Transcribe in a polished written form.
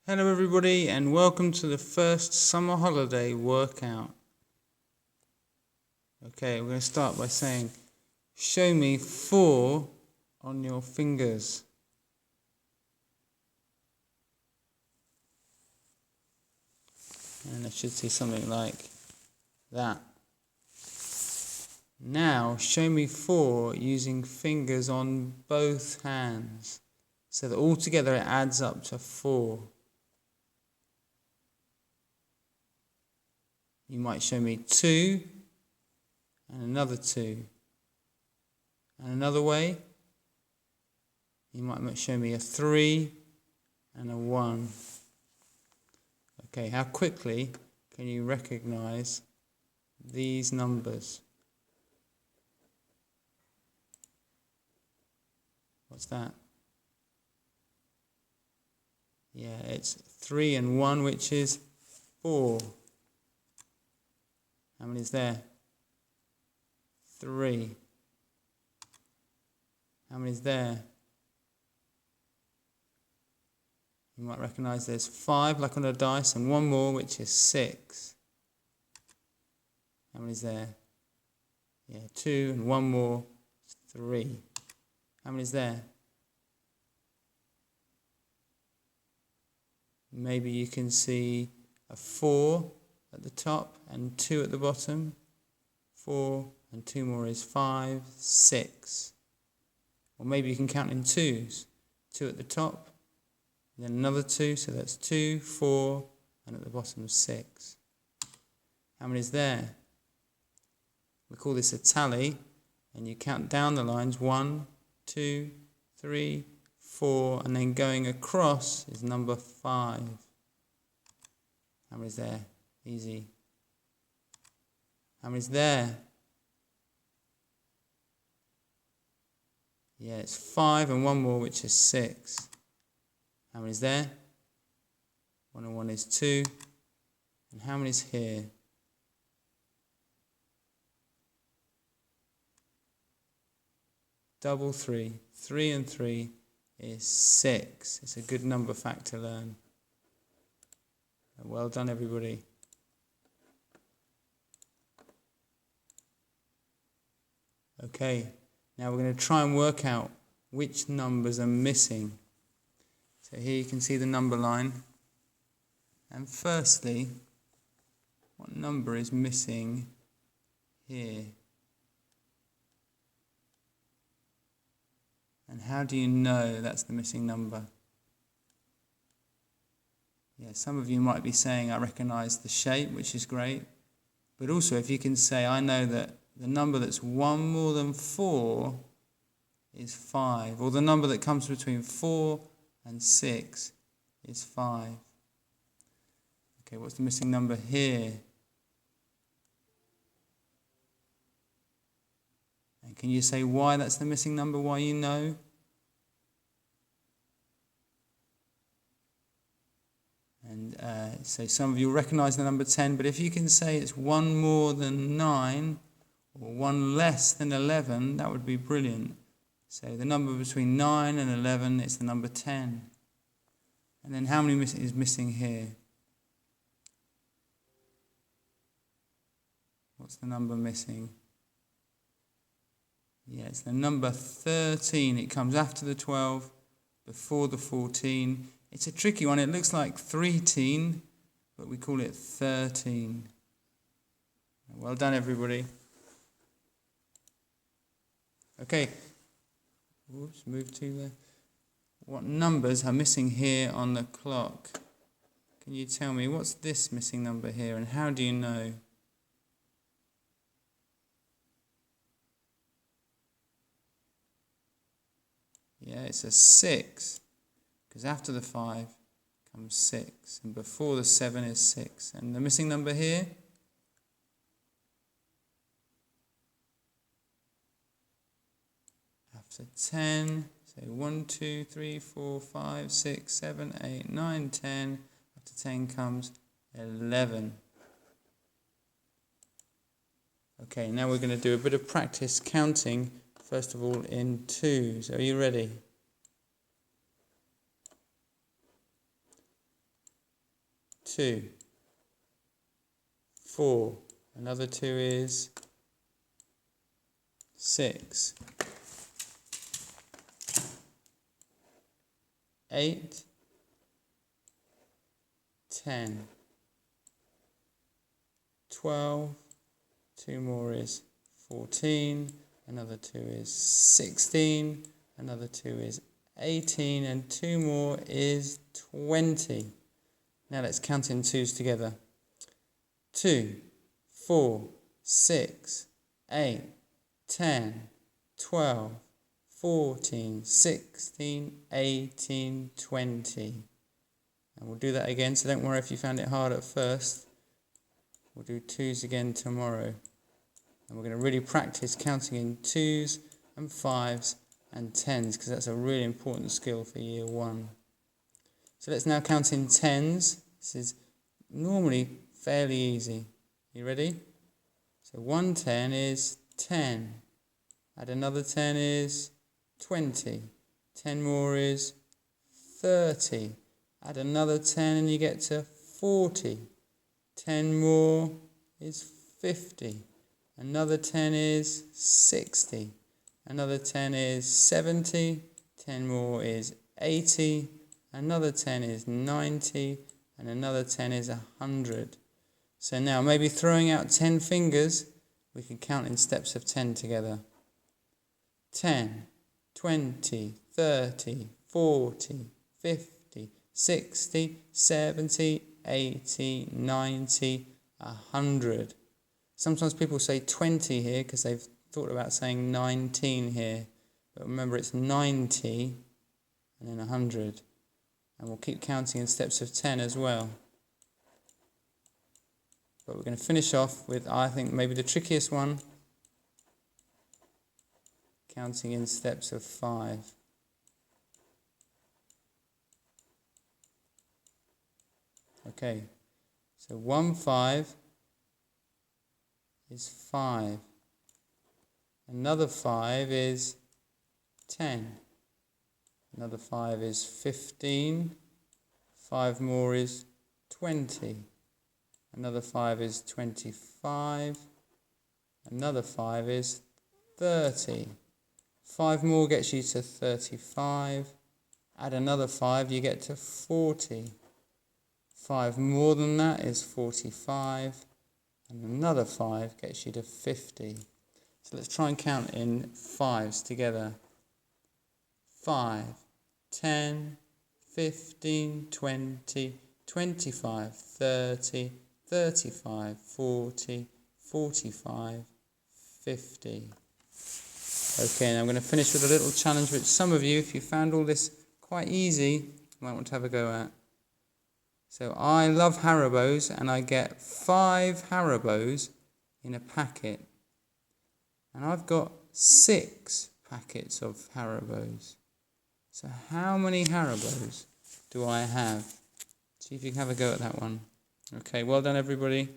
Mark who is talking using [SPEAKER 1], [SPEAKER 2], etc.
[SPEAKER 1] Hello everybody and welcome to the first summer holiday workout. Okay, we're going to start by saying, show me 4 on your fingers. And I should see something like that. Now, show me 4 using fingers on both hands, so that altogether it adds up to 4. You might show me 2 and another 2. And another way, you might show me a 3 and a 1. Okay, how quickly can you recognize these numbers? What's that? Yeah, it's 3 and 1, which is 4. How many is there? 3. How many is there? You might recognize there's 5, like on a dice, and 1 more, which is 6. How many is there? Yeah, 2 and 1 more, 3. How many is there? Maybe you can see a 4 at the top and 2 at the bottom. 4 and 2 more is 5, 6. Or maybe you can count in 2s. 2 at the top, and then another 2, so that's 2, 4, and at the bottom 6. How many is there? We call this a tally, and you count down the lines, 1, 2, 3, 4, and then going across is number 5. How many is there? Easy. How many is there? Yeah, it's 5 and 1 more, which is 6. How many is there? 1 and 1 is 2. And how many is here? Double 3. 3 and 3 is 6. It's a good number fact to learn. Well done, everybody. Okay, now we're going to try and work out which numbers are missing. So here you can see the number line. And firstly, what number is missing here? And how do you know that's the missing number? Yeah, some of you might be saying, I recognize the shape, which is great. But also, if you can say, I know that the number that's 1 more than 4 is 5. Or the number that comes between 4 and 6 is 5. Okay, what's the missing number here? And can you say why that's the missing number, why you know? And so some of you recognize the number 10, but if you can say it's 1 more than 9 or 1 less than 11, that would be brilliant. So the number between 9 and 11 is the number 10. And then how many is missing here? What's the number missing? Yeah, it's the number 13. It comes after the 12, before the 14. It's a tricky one. It looks like 3-teen, but we call it 13. Well done, everybody. Okay. Oops, move to there. What numbers are missing here on the clock? Can you tell me what's this missing number here, and how do you know? Yeah, it's a 6, because after the 5 comes 6, and before the 7 is 6. And the missing number here? After 10, so 1, 2, 3, 4, 5, 6, 7, 8, 9, 10. After 10 comes 11. Okay, now we're going to do a bit of practice counting, first of all in 2s. Are you ready? 2, 4, another 2 is 6, 8, 10, 12, 2 more is 14, another 2 is 16, another 2 is 18, and 2 more is 20. Now let's count in 2s together. 2, 4, 6, 8, 10, 12, 14, 16, 18, 20. And we'll do that again, so don't worry if you found it hard at first. We'll do 2s again tomorrow. And we're going to really practice counting in 2s and 5s and 10s, because that's a really important skill for year 1. So let's now count in 10s. This is normally fairly easy. You ready? So 1 10 is 10. Add another 10 is 20. 10 more is 30. Add another 10 and you get to 40. 10 more is 50. Another 10 is 60. Another 10 is 70. 10 more is 80. Another 10 is 90. And another 10 is 100. So now, maybe throwing out 10 fingers, we can count in steps of 10 together. 10, 20, 30, 40, 50, 60, 70, 80, 90, 100. Sometimes people say 20 here because they've thought about saying 19 here. But remember, it's 90 and then 100. And we'll keep counting in steps of 10 as well. But we're going to finish off with, I think, maybe the trickiest one. Counting in steps of 5. Okay, so 1 5 is 5. Another 5 is 10. Another 5 is 15. 5 more is 20. Another 5 is 25. Another 5 is 30. 5 more gets you to 35. Add another 5, you get to 40. 5 more than that is 45. And another 5 gets you to 50. So let's try and count in 5s together. 5, 10, 15, 20, 25, 30, 35, 40, 45, 50. Okay, now I'm going to finish with a little challenge which some of you, if you found all this quite easy, might want to have a go at. So I love Haribos and I get 5 Haribos in a packet. And I've got 6 packets of Haribos. So how many Haribos do I have? See if you can have a go at that one. Okay, well done everybody.